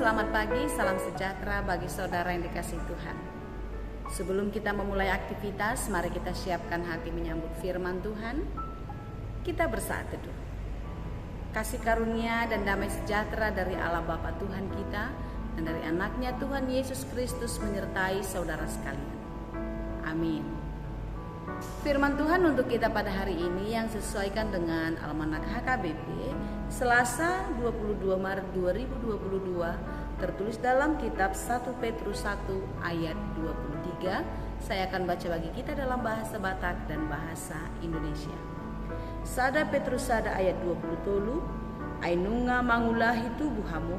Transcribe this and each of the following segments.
selamat pagi, salam sejahtera bagi saudara yang dikasihi Tuhan. Sebelum kita memulai aktivitas, mari kita siapkan hati menyambut firman Tuhan. Kita bersaat teduh. Kasih karunia dan damai sejahtera dari Allah Bapa Tuhan kita dan dari anaknya Tuhan Yesus Kristus menyertai saudara sekalian. Amin. Firman Tuhan untuk kita pada hari ini yang sesuaikan dengan Almanak HKBP Selasa 22 Maret 2022 tertulis dalam kitab 1 Petrus 1 ayat 23. Saya akan baca bagi kita dalam bahasa Batak dan bahasa Indonesia. Sada Petrus sada ayat 20 tolu, ainunga mangulahi tubuhamu,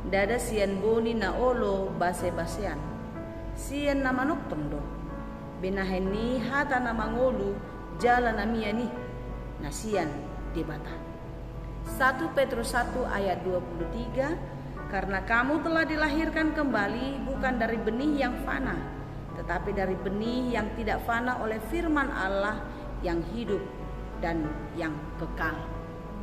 dada sian boni na olo base-basean, sian namanok tondo, benaheni hata namangolu jalan namiani, nasian debata. 1 Petrus 1 ayat 23, karena kamu telah dilahirkan kembali bukan dari benih yang fana, tetapi dari benih yang tidak fana oleh firman Allah yang hidup dan yang kekal.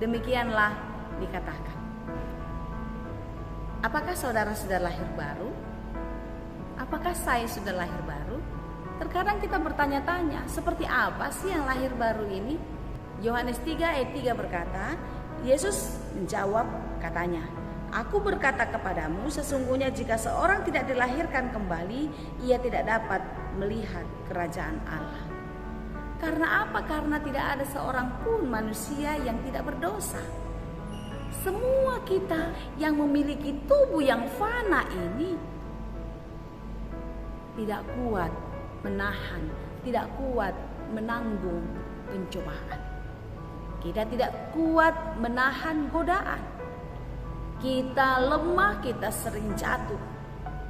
Demikianlah dikatakan. Apakah saudara sudah lahir baru? Apakah saya sudah lahir baru? Terkadang kita bertanya-tanya, seperti apa sih yang lahir baru ini? Yohanes 3 ayat 3 berkata, Yesus menjawab katanya, Aku berkata kepadamu, sesungguhnya jika seorang tidak dilahirkan kembali, ia tidak dapat melihat kerajaan Allah. Karena apa? Karena tidak ada seorang pun manusia yang tidak berdosa. Semua kita yang memiliki tubuh yang fana ini tidak kuat menahan, tidak kuat menanggung pencobaan. Kita tidak kuat menahan godaan. Kita lemah, kita sering jatuh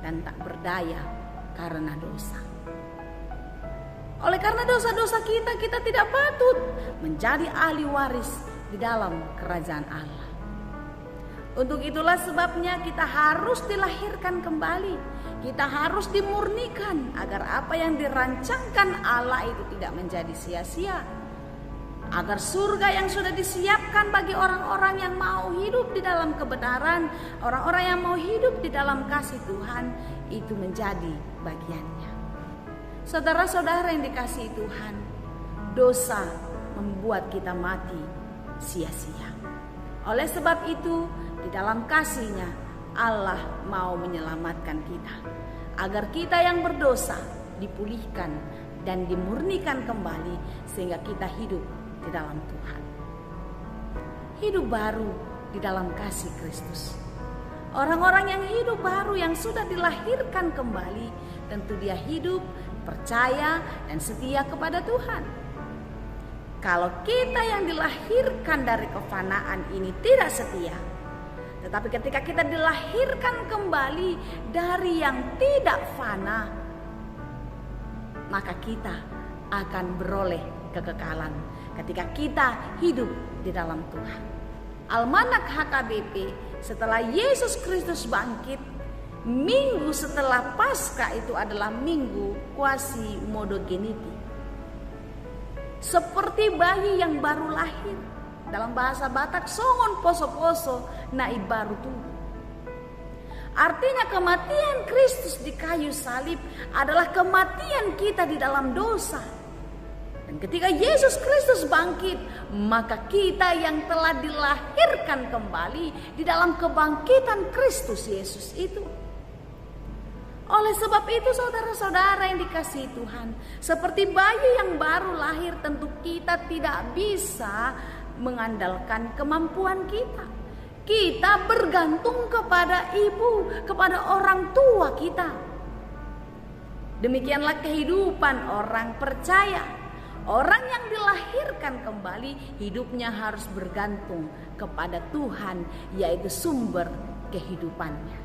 dan tak berdaya karena dosa. Oleh karena dosa-dosa kita tidak patut menjadi ahli waris di dalam kerajaan Allah. Untuk itulah sebabnya kita harus dilahirkan kembali. Kita harus dimurnikan agar apa yang dirancangkan Allah itu tidak menjadi sia-sia. Agar surga yang sudah disiapkan bagi orang-orang yang mau hidup di dalam kebenaran, orang-orang yang mau hidup di dalam kasih Tuhan, itu menjadi bagiannya. Saudara-saudara yang dikasihi Tuhan, dosa membuat kita mati sia-sia. Oleh sebab itu, di dalam kasih-Nya Allah mau menyelamatkan kita, agar kita yang berdosa dipulihkan dan dimurnikan kembali sehingga kita hidup di dalam Tuhan. Hidup baru di dalam kasih Kristus. Orang-orang yang hidup baru yang sudah dilahirkan kembali, tentu dia hidup, percaya dan setia kepada Tuhan. Kalau kita yang dilahirkan dari kefanaan ini tidak setia, tetapi ketika kita dilahirkan kembali dari yang tidak fana, maka kita akan beroleh kekekalan ketika kita hidup di dalam Tuhan. Almanak HKBP, setelah Yesus Kristus bangkit, minggu setelah Paskah itu adalah minggu Quasi-Modogeniti. Seperti bayi yang baru lahir. Dalam bahasa Batak, songon poso-poso nai baru tubuh. Artinya kematian Kristus di kayu salib adalah kematian kita di dalam dosa. Dan ketika Yesus Kristus bangkit, maka kita yang telah dilahirkan kembali di dalam kebangkitan Kristus Yesus itu. Oleh sebab itu saudara-saudara yang dikasihi Tuhan, seperti bayi yang baru lahir, tentu kita tidak bisa mengandalkan kemampuan kita. Kita bergantung kepada ibu, kepada orang tua kita. Demikianlah kehidupan orang percaya. Orang yang dilahirkan kembali, hidupnya harus bergantung kepada Tuhan, yaitu sumber kehidupannya.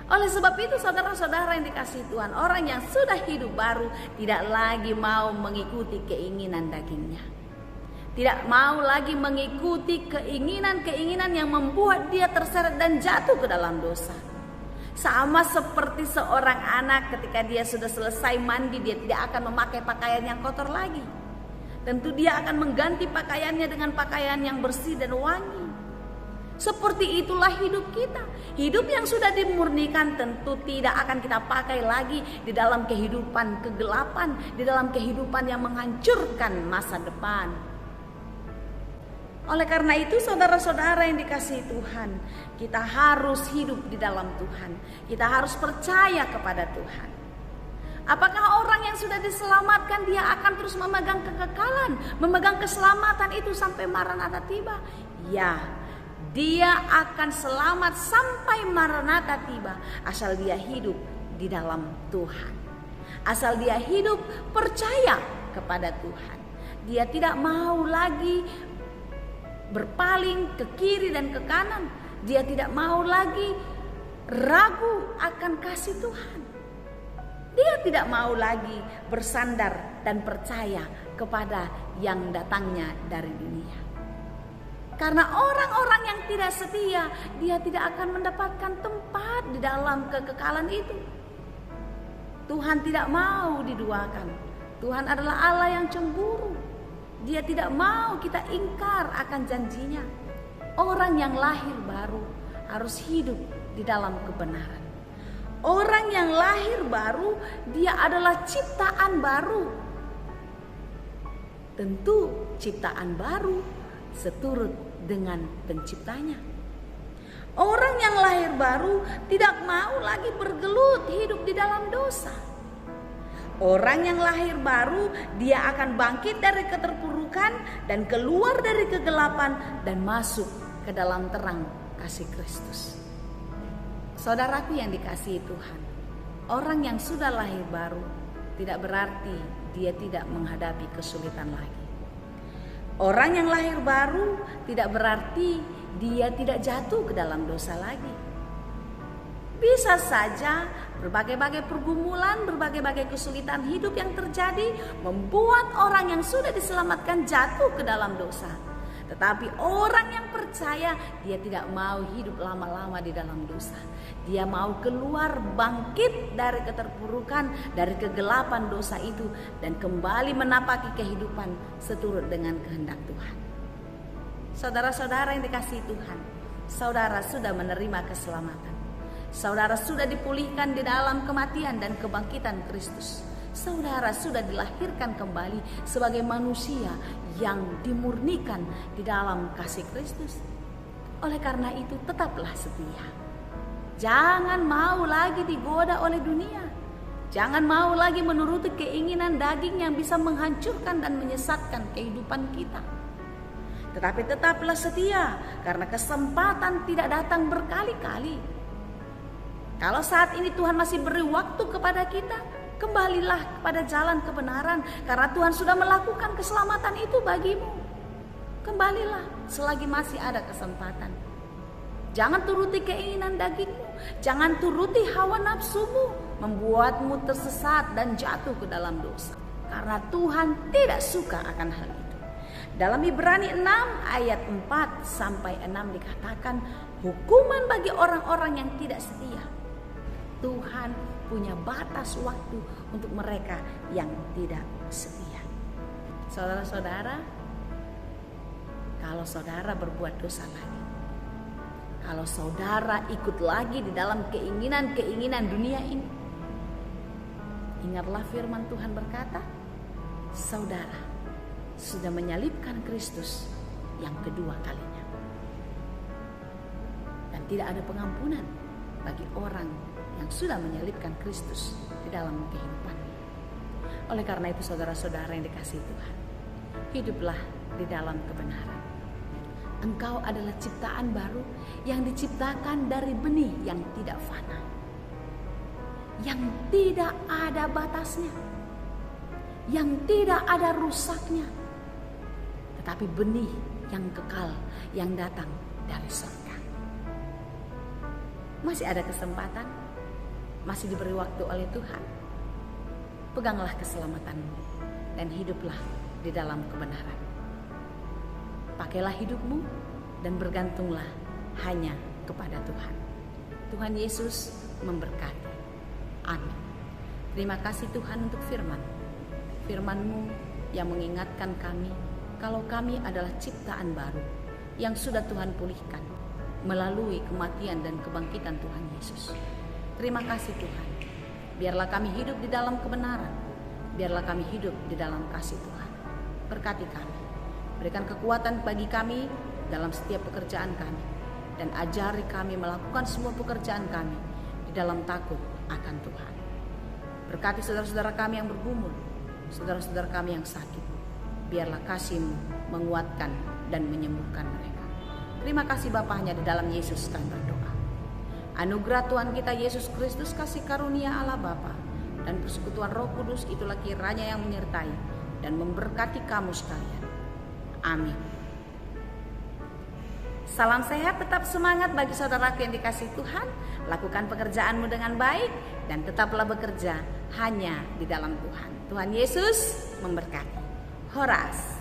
Oleh sebab itu saudara-saudara yang dikasihi Tuhan, orang yang sudah hidup baru tidak lagi mau mengikuti keinginan dagingnya. Tidak mau lagi mengikuti keinginan-keinginan yang membuat dia terseret dan jatuh ke dalam dosa. Sama seperti seorang anak ketika dia sudah selesai mandi, dia tidak akan memakai pakaian yang kotor lagi. Tentu dia akan mengganti pakaiannya dengan pakaian yang bersih dan wangi. Seperti itulah hidup kita. Hidup yang sudah dimurnikan tentu tidak akan kita pakai lagi di dalam kehidupan kegelapan, di dalam kehidupan yang menghancurkan masa depan. Oleh karena itu, saudara-saudara yang dikasihi Tuhan, kita harus hidup di dalam Tuhan. Kita harus percaya kepada Tuhan. Apakah orang yang sudah diselamatkan dia akan terus memegang kekekalan, memegang keselamatan itu sampai Maranatha tiba? Ya, dia akan selamat sampai Maranatha tiba asal dia hidup di dalam Tuhan. Asal dia hidup percaya kepada Tuhan. Dia tidak mau lagi berpaling ke kiri dan ke kanan. Dia tidak mau lagi ragu akan kasih Tuhan. Dia tidak mau lagi bersandar dan percaya kepada yang datangnya dari dunia. Karena orang-orang yang tidak setia, dia tidak akan mendapatkan tempat di dalam kekekalan itu. Tuhan tidak mau diduakan. Tuhan adalah Allah yang cemburu. Dia tidak mau kita ingkar akan janjinya. Orang yang lahir baru harus hidup di dalam kebenaran. Orang yang lahir baru, dia adalah ciptaan baru. Tentu ciptaan baru seturut dengan penciptanya. Orang yang lahir baru tidak mau lagi bergelut hidup di dalam dosa. Orang yang lahir baru, dia akan bangkit dari keterpurukan dan keluar dari kegelapan dan masuk ke dalam terang kasih Kristus. Saudaraku yang dikasihi Tuhan, orang yang sudah lahir baru tidak berarti dia tidak menghadapi kesulitan lagi. Orang yang lahir baru tidak berarti dia tidak jatuh ke dalam dosa lagi. Bisa saja berbagai-bagai pergumulan, berbagai-bagai kesulitan hidup yang terjadi membuat orang yang sudah diselamatkan jatuh ke dalam dosa. Tetapi orang yang percaya, dia tidak mau hidup lama-lama di dalam dosa. Dia mau keluar, bangkit dari keterpurukan, dari kegelapan dosa itu, dan kembali menapaki kehidupan seturut dengan kehendak Tuhan. Saudara-saudara yang dikasihi Tuhan, saudara sudah menerima keselamatan. Saudara sudah dipulihkan di dalam kematian dan kebangkitan Kristus. Saudara sudah dilahirkan kembali sebagai manusia yang dimurnikan di dalam kasih Kristus. Oleh karena itu, tetaplah setia. Jangan mau lagi digoda oleh dunia. Jangan mau lagi menuruti keinginan daging yang bisa menghancurkan dan menyesatkan kehidupan kita. Tetapi tetaplah setia, karena kesempatan tidak datang berkali-kali. Kalau saat ini Tuhan masih beri waktu kepada kita, kembalilah kepada jalan kebenaran, karena Tuhan sudah melakukan keselamatan itu bagimu. Kembalilah selagi masih ada kesempatan. Jangan turuti keinginan dagingmu, jangan turuti hawa nafsumu, membuatmu tersesat dan jatuh ke dalam dosa. Karena Tuhan tidak suka akan hal itu. Dalam Ibrani 6 ayat 4-6 dikatakan, hukuman bagi orang-orang yang tidak setia. Tuhan punya batas waktu untuk mereka yang tidak setia. Saudara-saudara, kalau saudara berbuat dosa lagi, kalau saudara ikut lagi di dalam keinginan-keinginan dunia ini, ingatlah firman Tuhan berkata, saudara sudah menyalibkan Kristus yang kedua kalinya. Dan tidak ada pengampunan bagi orang yang sudah menyalibkan Kristus di dalam kehidupan. Oleh karena itu, saudara-saudara yang dikasihi Tuhan, hiduplah di dalam kebenaran. Engkau adalah ciptaan baru yang diciptakan dari benih yang tidak fana, yang tidak ada batasnya, yang tidak ada rusaknya, tetapi benih yang kekal yang datang dari surga. Masih ada kesempatan, masih diberi waktu oleh Tuhan. Peganglah keselamatanmu dan hiduplah di dalam kebenaran. Pakailah hidupmu dan bergantunglah hanya kepada Tuhan. Tuhan Yesus memberkati. Amin. Terima kasih Tuhan untuk firman-Mu yang mengingatkan kami kalau kami adalah ciptaan baru yang sudah Tuhan pulihkan. melalui kematian dan kebangkitan Tuhan Yesus. Terima kasih Tuhan. Biarlah kami hidup di dalam kebenaran. Biarlah kami hidup di dalam kasih Tuhan. Berkati kami. Berikan kekuatan bagi kami dalam setiap pekerjaan kami. Dan ajari kami melakukan semua pekerjaan kami di dalam takut akan Tuhan. Berkati saudara-saudara kami yang bergumul, saudara-saudara kami yang sakit. Biarlah kasih-Mu menguatkan dan menyembuhkan mereka. Terima kasih Bapa, hanya di dalam Yesus kami berdoa. Anugerah Tuhan kita Yesus Kristus, kasih karunia Allah Bapa, dan persekutuan Roh Kudus itulah kiranya yang menyertai dan memberkati kamu sekalian. Amin. Salam sehat, tetap semangat bagi saudaraku yang dikasihi Tuhan. Lakukan pekerjaanmu dengan baik dan tetaplah bekerja hanya di dalam Tuhan. Tuhan Yesus memberkati. Horas.